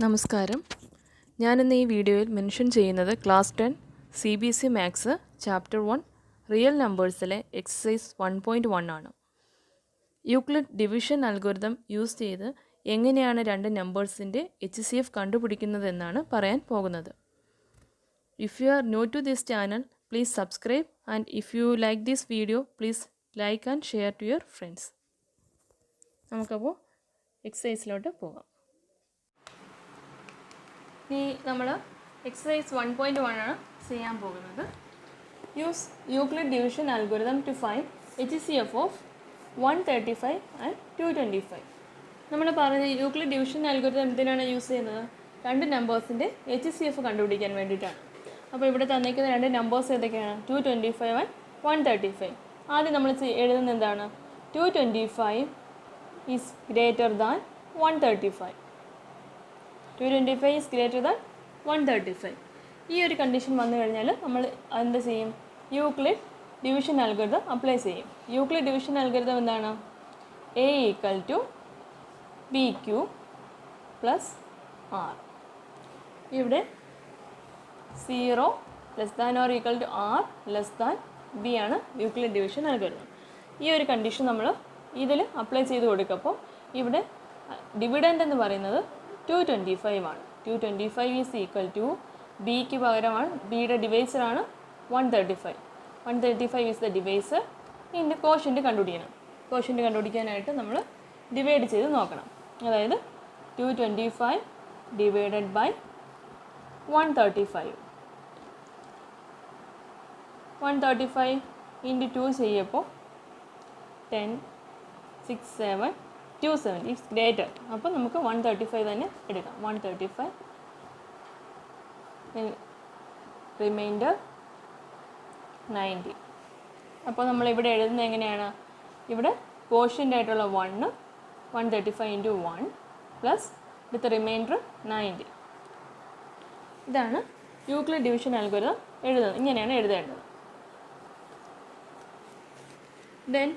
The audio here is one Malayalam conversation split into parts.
നമസ്കാരം. ഞാനിന്ന് ഈ വീഡിയോയിൽ മെൻഷൻ ചെയ്യുന്നത് class 10 CBSE maths chapter 1 real നമ്പേഴ്സിലെ എക്സസൈസ് 1.1 ആണ്. യൂക്ലിഡ് ഡിവിഷൻ അൽഗോരിതം യൂസ് ചെയ്ത് എങ്ങനെയാണ് രണ്ട് നമ്പേഴ്സിൻ്റെ HCF കണ്ടുപിടിക്കുന്നതെന്നാണ് പറയാൻ പോകുന്നത്. If you are new to this channel, please subscribe, and if you like this video, please like and share to your friends. നമുക്കപ്പോൾ എക്സസൈസിലോട്ട് പോകാം. ഇനി നമ്മൾ എക്സസൈസ് 1.1 ആണ് ചെയ്യാൻ പോകുന്നത്. Use Euclid division algorithm to find HCF of 135 and 225. നമ്മൾ പറഞ്ഞ യൂക്ലിഡ് ഡിവിഷൻ അൽഗോരിതം എന്തിനാണ് യൂസ് ചെയ്യുന്നത്? രണ്ട് നമ്പേഴ്സിൻ്റെ HCF കണ്ടുപിടിക്കാൻ വേണ്ടിയിട്ടാണ്. അപ്പോൾ ഇവിടെ തന്നിരിക്കുന്ന രണ്ട് നമ്പേഴ്സ് ഏതൊക്കെയാണ്? 225 ആൻഡ് 135. ആദ്യം നമ്മൾ എഴുതുന്നത് എന്താണ്? 225 is greater than 135. 225 is greater than 135. ഈ ഒരു കണ്ടീഷൻ വന്നു കഴിഞ്ഞാൽ നമ്മൾ എന്ത് ചെയ്യും? യൂക്ലിഡ് ഡിവിഷൻ അൽഗോരിതം അപ്ലൈ ചെയ്യും. യൂക്ലിഡ് ഡിവിഷൻ അൽഗോരിതം എന്താണ്? A equal to BQ plus R. ഇവിടെ 0 less than or equal to R less than B ആണ് യൂക്ലിഡ് ഡിവിഷൻ അൽഗോരിതം. ഈ ഒരു കണ്ടീഷൻ നമ്മൾ ഇതിൽ അപ്ലൈ ചെയ്ത് കൊടുക്കുമ്പോൾ ഇവിടെ ഡിവിഡൻറ്റ് എന്ന് പറയുന്നത് 225 ആണ്. 225 ഈസ് ഈക്വൽ ടു ബിക്ക് പകരമാണ്, ബിയുടെ ഡിവൈസറാണ് 135. 135 ഈസ് ദ ഡിവൈസർ. ഇതിൻ്റെ കോഷ്യൻ്റ് കണ്ടുപിടിക്കണം. കോഷ്യൻ്റ് കണ്ടുപിടിക്കാനായിട്ട് നമ്മൾ ഡിവൈഡ് ചെയ്ത് നോക്കണം. അതായത് 225 ഡിവൈഡഡ് ബൈ 135. 135 ഇൻറ്റു 2 ചെയ്യുമ്പോൾ 10, 6, 7, 270 ഇറ്റ്സ് ഗ്രേറ്റർ. അപ്പോൾ നമുക്ക് 135 തന്നെ എടുക്കാം. 135 റിമൈൻഡർ 90. അപ്പോൾ നമ്മളിവിടെ എഴുതുന്നത് എങ്ങനെയാണ്? ഇവിടെ കോഷ്യൻ്റ് ആയിട്ടുള്ള 1 135 ഇൻറ്റു 1 പ്ലസ് വിത്ത് റിമൈൻഡർ 90. ഇതാണ് യൂക്ലിഡ് ഡിവിഷൻ അൽഗോരിതം എഴുതുന്നത്. ഇങ്ങനെയാണ് എഴുതേണ്ടത്. ദെൻ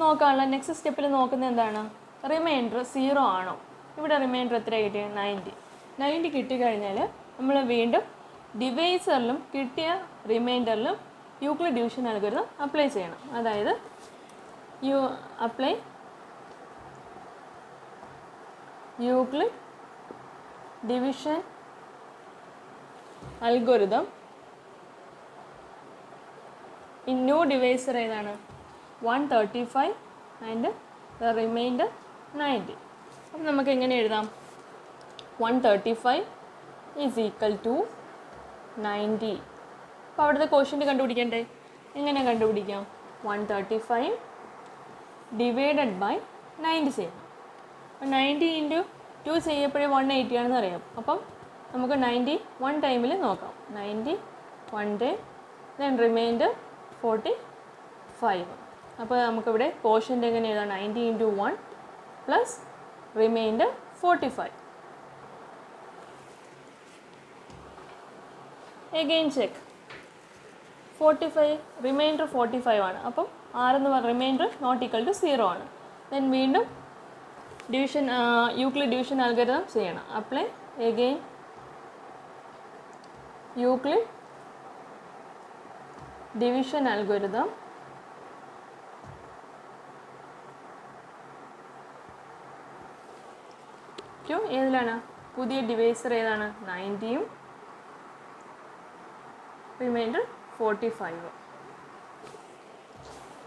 നോക്കാനുള്ള നെക്സ്റ്റ് സ്റ്റെപ്പിൽ നോക്കുന്നത് എന്താണ്? റിമൈൻഡർ 0 ആണോ? ഇവിടെ റിമൈൻഡർ എത്ര കിട്ടിയത്? 90. 90 കിട്ടിക്കഴിഞ്ഞാൽ നമ്മൾ വീണ്ടും ഡിവൈസറിലും കിട്ടിയ റിമൈൻഡറിലും യൂക്ലിഡ് ഡിവിഷൻ അൽഗോരിതം അപ്ലൈ ചെയ്യണം. അതായത് apply Euclid division algorithm in new divisor ഏതാണ്? 135 ആൻഡ് ദ റിമൈൻഡർ 90. അപ്പം നമുക്ക് എങ്ങനെ എഴുതാം? 135 ഈസ് ഈക്വൽ ടു 90. അപ്പോൾ അവിടുത്തെ കോഷ്യൻ്റ് കണ്ടുപിടിക്കണ്ടേ? എങ്ങനെ കണ്ടുപിടിക്കാം? 135 ഡിവൈഡഡ് ബൈ 90 ചെയ്യണം. അപ്പം 90 ഇൻറ്റു 2 ചെയ്യപ്പോഴേ 180 ആണെന്ന് അറിയാം. അപ്പം നമുക്ക് 90 1 ടൈമിൽ നോക്കാം. 90 1 ടൈം, ദെൻ റിമൈൻഡർ 45. അപ്പോൾ നമുക്കിവിടെ കോഷ്യൻ്റ് എങ്ങനെ എഴുതാം? 90 into 1 plus remainder 45. Again check. 45 remainder 45 ആണ്. അപ്പം ആരെന്ന് പറഞ്ഞ റിമൈൻഡർ നോട്ട് ഈക്വൽ ടു 0 ആണ്. ദെൻ വീണ്ടും ഡിവിഷൻ യൂക്ലിഡ് ഡിവിഷൻ അൽഗോരിതം ചെയ്യണം. Apply again Euclid division algorithm ഏതിലാണ്? പുതിയ ഡിവൈസർ ഏതാണ്? 90യും റിമൈൻഡർ 45.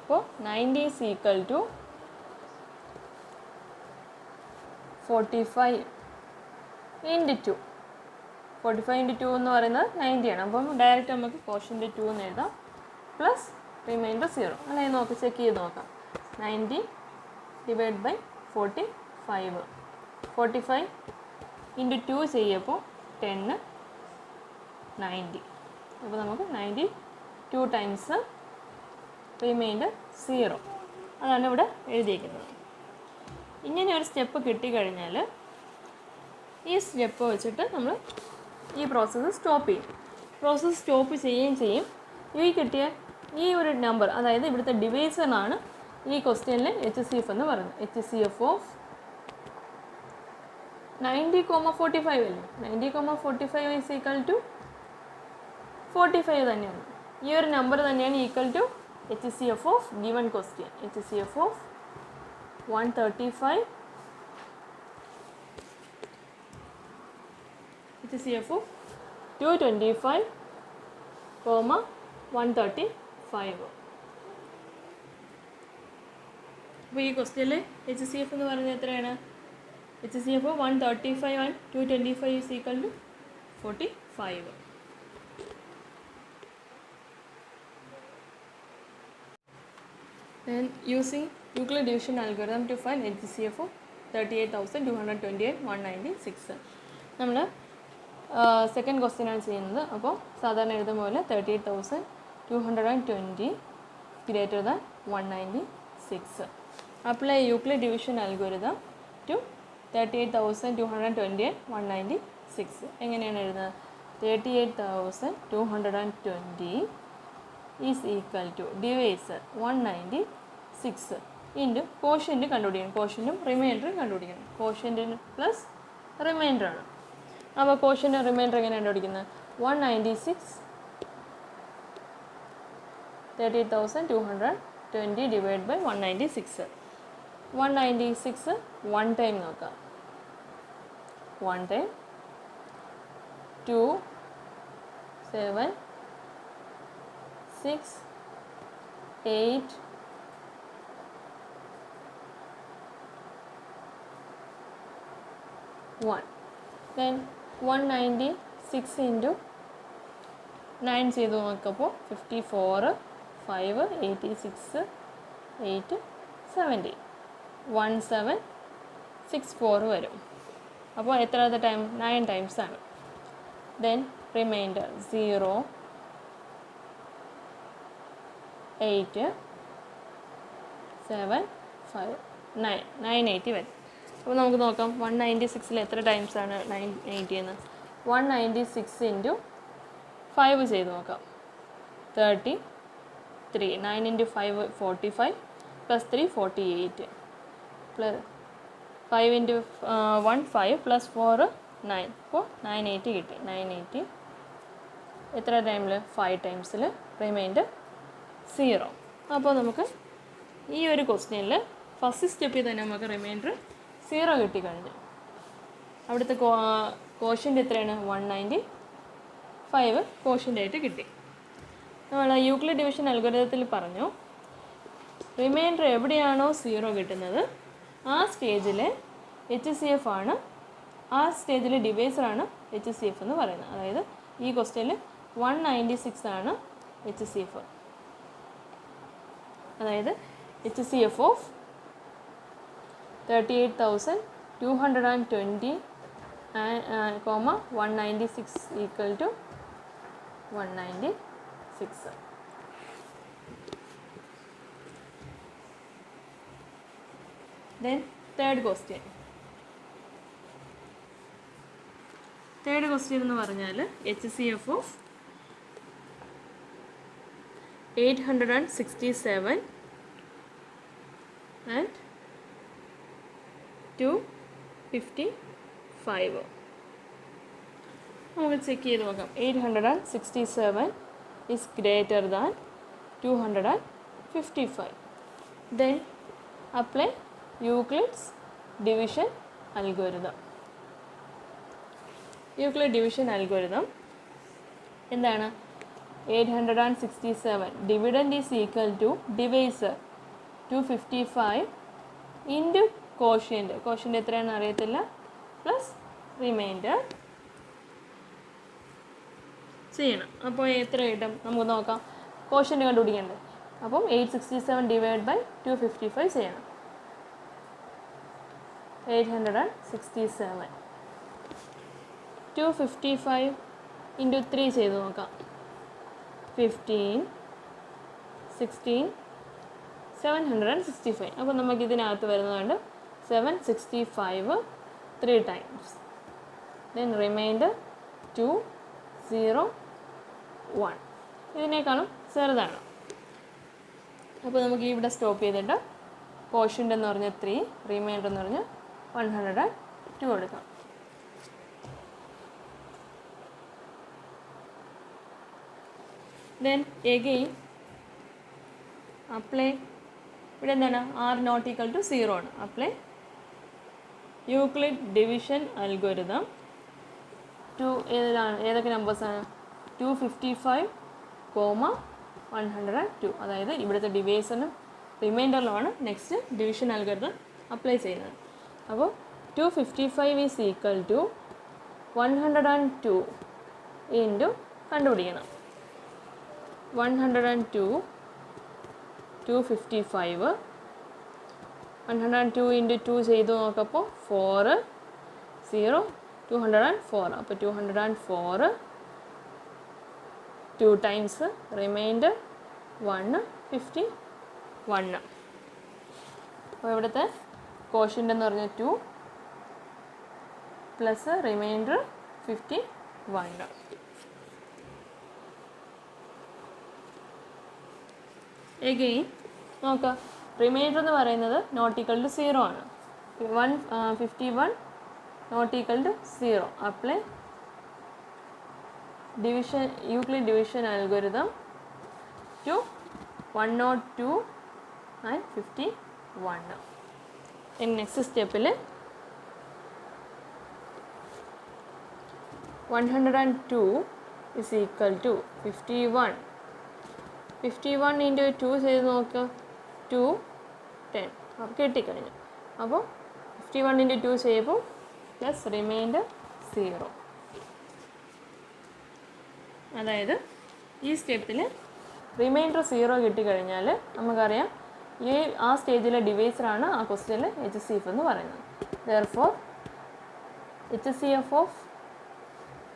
അപ്പോൾ 90 is equal to 45 into 2. 45 into 2 എന്ന് പറയുന്നത് 90 ആണ്. അപ്പം ഡയറക്റ്റ് നമുക്ക് കോഷ്യൻ്റ് 2 എന്ന് എഴുതാം പ്ലസ് റിമൈൻഡർ 0. അല്ലെങ്കിൽ നോക്കി ചെക്ക് ചെയ്ത് നോക്കാം. 90 ഡിവൈഡ് ബൈ 45. 45 ഇൻറ്റു 2 ചെയ്യപ്പോൾ 10 90. അപ്പോൾ നമുക്ക് 90 2 ടൈംസ് റിമൈൻഡർ 0. അതാണ് ഇവിടെ എഴുതിയിരിക്കുന്നത്. ഇങ്ങനെ ഒരു സ്റ്റെപ്പ് കിട്ടിക്കഴിഞ്ഞാൽ ഈ സ്റ്റെപ്പ് വെച്ചിട്ട് നമ്മൾ ഈ പ്രോസസ്സ് സ്റ്റോപ്പ് ചെയ്യും. പ്രോസസ്സ് സ്റ്റോപ്പ് ചെയ്യുകയും ചെയ്യും. ഈ കിട്ടിയ ഈ ഒരു നമ്പർ, അതായത് ഇവിടുത്തെ ഡിവൈസറിനാണ് ഈ ക്വസ്റ്റ്യനിൽ HCF എന്ന് പറയുന്നത്. HCF ഓഫ് 90,45 അല്ലേ? 90,45 ഈസ് ഈക്വൽ ടു 45 തന്നെയാണ്. ഈ ഒരു നമ്പർ തന്നെയാണ് equal to HCF of given question. HCF of 135, HCF of 225, 135. അപ്പോൾ ഈ ക്വസ്റ്റ്യനിൽ HCF എന്ന് പറയുന്നത് എത്രയാണ്? HCF of 135 and 225 is equal to 45. Then using Euclid division algorithm to find HCF of 38,228, 196. നമ്മൾ സെക്കൻഡ് ക്വസ്റ്റ്യൻ ആണ് ചെയ്യുന്നത്. അപ്പോൾ സാധാരണ എഴുതുന്ന പോലെ 38,220 greater than 196. Apply Euclid division algorithm to 38,228, 196. എങ്ങനെയാണ് എഴുതുന്നത്? 38,220 is equal to divisor 196 into quotient കണ്ടുപിടിക്കണം. കോഷ്യൻറ്റും റിമൈൻഡറും കണ്ടുപിടിക്കണം. കോഷ്യൻ്റ് പ്ലസ് റിമൈൻഡറാണ്. അപ്പോൾ കോഷ്യൻ്റ് റിമൈൻഡർ എങ്ങനെ കണ്ടുപിടിക്കുന്നത്? 196 38,220 ഡിവൈഡ് ബൈ 196. 196 വൺ ടൈം നോക്കാം. 1 ടൈം 2 7 6 8 1. Then 196 into 9 ചെയ്ത് നോക്കപ്പോൾ 54 5 86 8 70 1764 വരും. അപ്പോൾ എത്രാമത്തെ ടൈം? 9 ടൈംസ് ആണ്. ദെൻ റിമൈൻഡർ 0 8 7 5 9 980 വരും. അപ്പോൾ നമുക്ക് നോക്കാം 196 എത്ര ടൈംസ് ആണ് 980 എന്ന്. 196 ഇൻറ്റു 5 ചെയ്ത് നോക്കാം. 33. 9 into 5 45 plus 3 48 plus 5 into 1 5 plus 4 9. അപ്പോൾ 980 കിട്ടി. 980 എത്ര ടൈമിൽ? 5 ടൈംസിൽ. റിമൈൻഡർ 0. അപ്പോൾ നമുക്ക് ഈ ഒരു ക്വസ്റ്റ്യനിൽ ഫസ്റ്റ് സ്റ്റെപ്പിൽ തന്നെ നമുക്ക് റിമൈൻഡർ 0 കിട്ടിക്കഴിഞ്ഞു. അവിടുത്തെ കോഷ്യൻ്റ് എത്രയാണ്? 195 കോഷ്യൻ്റ് ആയിട്ട് കിട്ടി. നമ്മൾ യൂക്ലിഡ് ഡിവിഷൻ അൽഗോരിതത്തിൽ പറഞ്ഞു റിമൈൻഡർ എവിടെയാണോ 0 കിട്ടുന്നത് ആ സ്റ്റേജിലെ HCF ആണ്, ആ സ്റ്റേജിലെ ഡിവൈസറാണ് HCF എന്ന് പറയുന്നത്. അതായത് ഈ ക്വസ്റ്റ്യനിൽ 196 ആണ് HCF. അതായത് HCF of 38,220, 196 equal to 196. Then third question എന്ന് പറഞ്ഞാൽ HCF ഓഫ് 867 and 255. നമുക്ക് ചെക്ക് ചെയ്ത് നോക്കാം. 867 is greater than 255. Then apply Euclid's division algorithm. Euclid division algorithm എന്താണ്? 867 dividend is equal to divisor 255 into quotient. Quotient എത്രയാണെന്ന് അറിയത്തില്ല. പ്ലസ് റിമൈൻഡർ ചെയ്യണം. അപ്പോൾ എത്ര കിട്ടും നമുക്ക് നോക്കാം. ക്വോഷ്യൻ്റ് കണ്ടുപിടിക്കണ്ടേ? അപ്പം 867 ഡിവൈഡ് ബൈ 255 ചെയ്യണം. 867 255 ഇൻറ്റു 3 ചെയ്ത് നോക്കാം. 15 16 765. അപ്പോൾ നമുക്ക് ഇതിനകത്ത് വരുന്നതുകൊണ്ട് 765 3 ടൈംസ്. Then reminder 2 0 1. ഇതിനേക്കാളും ചെറുതാണ്. അപ്പോൾ നമുക്ക് ഇവിടെ സ്റ്റോപ്പ് ചെയ്തിട്ട് ക്വോഷ്യൻ്റ് എന്ന് പറഞ്ഞാൽ 3, റിമൈൻഡർ എന്ന് പറഞ്ഞാൽ 102 കൊടുക്കാം. Then again apply ഇവിടെ എന്താണ് r not equal to 0 ആണ്. apply Euclid division algorithm to ഏതൊക്കെ നമ്പേഴ്സാണ് 255, 102. അതായത് ഇവിടുത്തെ ഡിവൈസറിനും റിമൈൻഡറിലുമാണ് നെക്സ്റ്റ് ഡിവിഷൻ അൽഗോരിതം അപ്ലൈ ചെയ്യുന്നത്. അപ്പോൾ 255 ഈസ് ഈക്വൽ ടു 102 ഇൻറ്റു കണ്ടുപിടിക്കണം. 102 255 102 ഇൻറ്റു 2 ചെയ്ത് നോക്കപ്പോൾ 4 0 204. അപ്പോൾ 204 2 ടൈംസ് റിമൈൻഡർ 151. അപ്പോൾ ഇവിടുത്തെ കോഷ്യൻ്റ് എന്ന് പറഞ്ഞാൽ 2 പ്ലസ് റിമൈൻഡർ 51. എഗെയിൻ നോക്കാം, റിമൈൻഡർ എന്ന് പറയുന്നത് നോട്ട് ഈക്വൽ ടു 0 ആണ്. 151 not equal to 0. Apply division Euclid division algorithm to 102 and 51. In next step 102 is equal to 51. 51 into 2 ചെയ്ത് നോക്കുക 2 10. അപ്പോൾ കിട്ടിക്കഴിഞ്ഞു. അപ്പോൾ 51 into 2 ചെയ്യുമ്പോൾ പ്ലസ് റിമൈൻഡർ 0. അതായത് ഈ സ്റ്റെപ്പിൽ റിമൈൻഡർ 0 കിട്ടിക്കഴിഞ്ഞാൽ നമുക്കറിയാം ആ സ്റ്റേജിലെ ഡിവൈസറാണ് ആ ക്വസ്റ്റ്യനിൽ HCF എന്ന് പറയുന്നത്. Therefore HCF of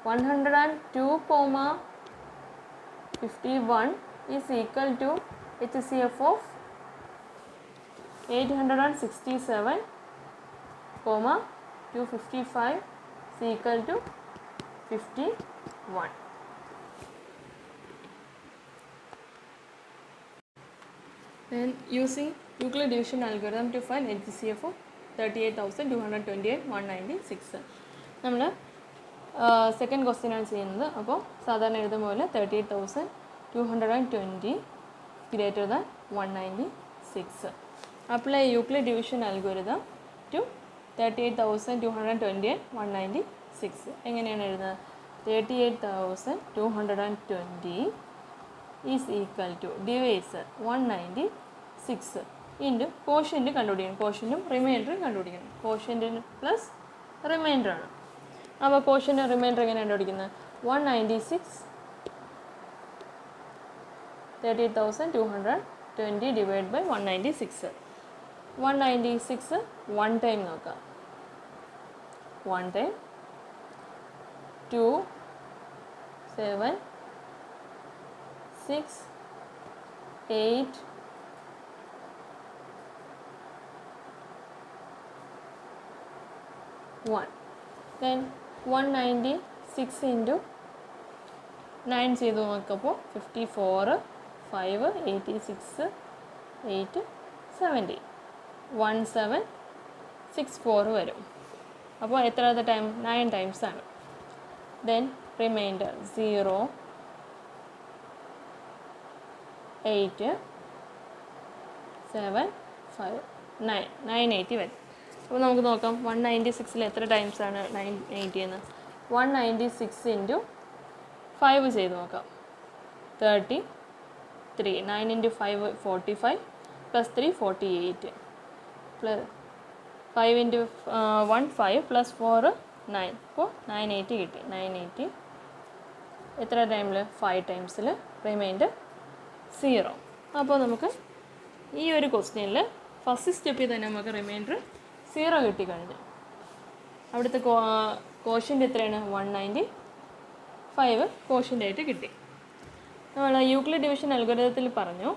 102,51 is equal to HCF of 867,255 is equal to 51. Then using Euclid division algorithm to find HCF of 38,228,196. നമ്മൾ സെക്കൻഡ് ക്വസ്റ്റ്യൻ ആണ് ചെയ്യുന്നത്. അപ്പോൾ സാധാരണ എഴുതുന്ന പോലെ 38,220 greater than 196. Apply Euclid division algorithm to 38,228,196. എങ്ങനെയാണ് എഴുതുന്നത്? 38,220 is equal to divisor 196 into quotient കണ്ടുപിടിക്കണം. കോഷ്യൻറ്റും റിമൈൻഡറും കണ്ടുപിടിക്കണം. കോഷ്യൻ്റ് പ്ലസ് റിമൈൻഡറാണ്. അപ്പോൾ കോഷ്യൻ്റ് റിമൈൻഡർ എങ്ങനെ കണ്ടുപിടിക്കുന്നത്? 196 38,220 ഡിവൈഡ് ബൈ 196. 196 വൺ ടൈം നോക്കാം. 1 ടൈം 2 7 6 8 1. Then 196 into 9 ചെയ്ത് നോക്കപ്പോൾ 54 5 86 8 70 1764 വരും. അപ്പോൾ എത്രാമത്തെ ടൈം? 9 ടൈംസ് ആണ്. ദെൻ റിമൈൻഡർ 0 8 7 5 9 980 വരും. അപ്പോൾ നമുക്ക് നോക്കാം 196 എത്ര ടൈംസ് ആണ് 980 എന്ന്. 196 ഇൻറ്റു 5 ചെയ്ത് നോക്കാം. 33. 9 into 5 45 plus 3 48 plus 5 into 1 5 plus 4 9. അപ്പോൾ 980 കിട്ടി. 980 എത്ര ടൈമിൽ? 5 ടൈംസിൽ. റിമൈൻഡർ 0. അപ്പോൾ നമുക്ക് ഈ ഒരു ക്വസ്റ്റ്യനിൽ ഫസ്റ്റ് സ്റ്റെപ്പിൽ തന്നെ നമുക്ക് റിമൈൻഡർ 0 കിട്ടിക്കഴിഞ്ഞു. അവിടുത്തെ കോഷ്യൻ്റ് എത്രയാണ്? 195 കോഷ്യൻ്റ് ആയിട്ട് കിട്ടി. നമ്മൾ യൂക്ലിഡ് ഡിവിഷൻ അൽഗോരിതത്തിൽ പറഞ്ഞു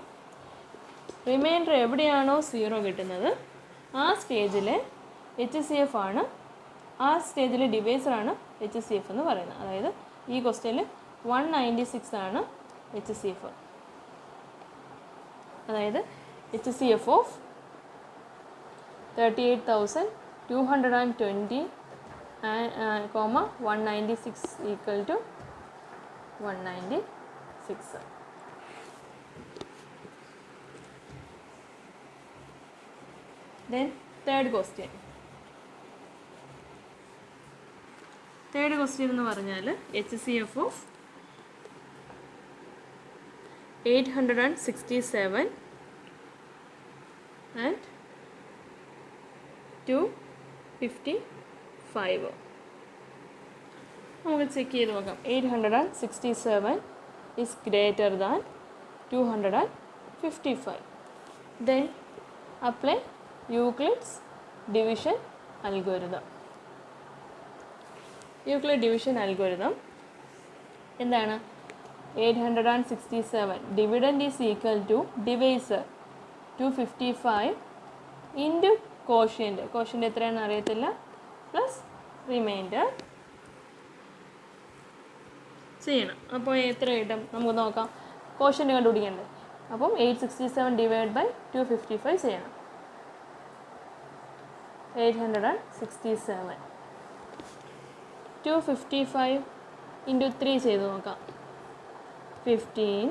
റിമൈൻഡർ എവിടെയാണോ 0 കിട്ടുന്നത് ആ സ്റ്റേജിലെ HCF ആണ്, ആ സ്റ്റേജിലെ ഡിവൈസറാണ് HCF എന്ന് പറയുന്നത്. അതായത് ഈ ക്വസ്റ്റ്യനിൽ 196 ആണ് HCF. അതായത് HCF of 38,220 196 equal to 196. Then third question. Third question എന്ന് പറഞ്ഞാൽ HCF of 867 and 255. നമുക്ക് ചെക്ക് ചെയ്ത് നോക്കാം. 867 is greater than 255. Then apply Euclid's division algorithm. Euclid division algorithm എന്താണ്? 867 dividend is equal to divisor 255 into quotient. Quotient എത്രയാണെന്ന് അറിയത്തില്ല, പ്ലസ് റിമൈൻഡർ ചെയ്യണം. അപ്പോൾ എത്ര കിട്ടും നമുക്ക് നോക്കാം. ക്വോഷ്യൻ്റ് കണ്ടുപിടിക്കണ്ടേ. അപ്പം 867 ഡിവൈഡ് ബൈ 255 ചെയ്യണം. 867 255 ഇൻറ്റു 3 ചെയ്ത് നോക്കാം. 15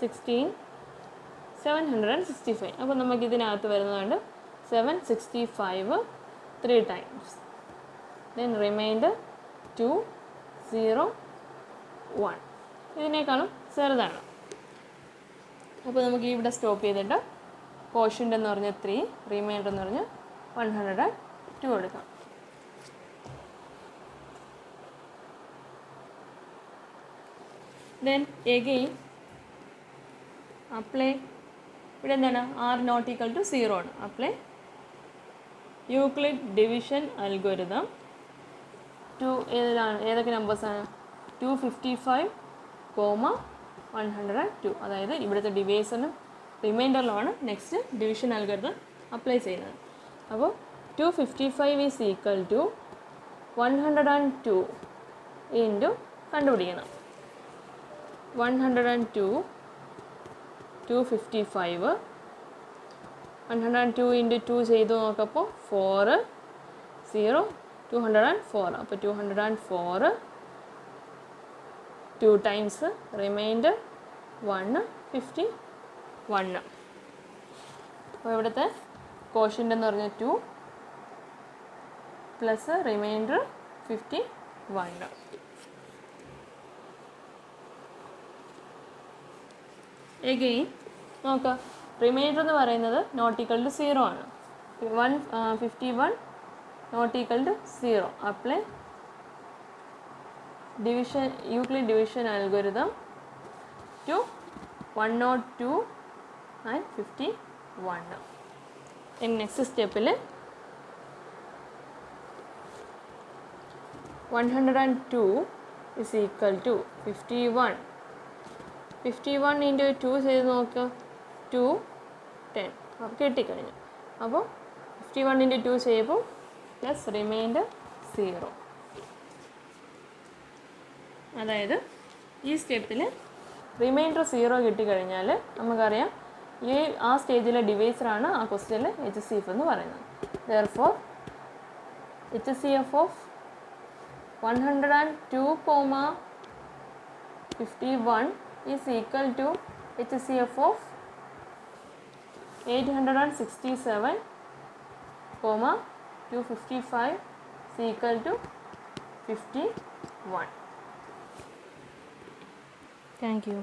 16 765. അപ്പോൾ നമുക്ക് ഇതിനകത്ത് വരുന്നതുകൊണ്ട് 765 3 times. Then remainder 2 0 1. ഇതിനേക്കാളും ചെറുതാണ്. അപ്പോൾ നമുക്ക് ഇവിടെ സ്റ്റോപ്പ് ചെയ്തിട്ട് ക്വോഷ്യൻ്റ് എന്ന് പറഞ്ഞാൽ 3, റിമൈൻഡർ എന്ന് പറഞ്ഞാൽ 102 എടുക്കാം. Then again apply, ഇവിടെ എന്താണ്, r not equal to 0 ആണ്. apply Euclid division algorithm to ഏതൊക്കെ നമ്പേഴ്സാണ്? 255, 102. അതായത് ഇവിടുത്തെ ഡിവൈസറിനും റിമൈൻഡറിലുമാണ് നെക്സ്റ്റ് ഡിവിഷൻ അൽഗോരിതം അപ്ലൈ ചെയ്യുന്നത്. അപ്പോൾ 255 ഈസ് ഈക്വൽ ടു 102 ഇൻറ്റു കണ്ടുപിടിക്കണം. 102 255 102 ഇൻറ്റു 2 ചെയ്ത് നോക്കപ്പോൾ 4 0 204. അപ്പോൾ 204 2 ടൈംസ് റിമൈൻഡർ 151. അപ്പോൾ ഇവിടുത്തെ ക്വോഷ്യൻ്റ് എന്ന് പറഞ്ഞാൽ 2 പ്ലസ് റിമൈൻഡർ 51. എഗെയിൻ നോക്കാം. റിമൈൻഡർ എന്ന് പറയുന്നത് നോട്ട് ഈക്വൽ ടു 0 ആണ്. 151 not equal to 0. Apply division Euclid division algorithm to 102 and 51. In next step 102 is equal to 51. 51 into 2 ചെയ്ത് നോക്കുക. 2 10. അപ്പോൾ കിട്ടിക്കഴിഞ്ഞു. അപ്പോൾ 51 into 2 ചെയ്യുമ്പോൾ പ്ലസ് റിമൈൻഡർ 0. അതായത് ഈ സ്റ്റെപ്പിൽ റിമൈൻഡർ 0 കിട്ടിക്കഴിഞ്ഞാൽ നമുക്കറിയാം ആ സ്റ്റേജിലെ ഡിവൈസറാണ് ആ ക്വസ്റ്റ്യനിൽ HCF എന്ന് പറയുന്നത്. Therefore HCF of 102,51 is equal to HCF of 867,255 is equal to 51. Thank you.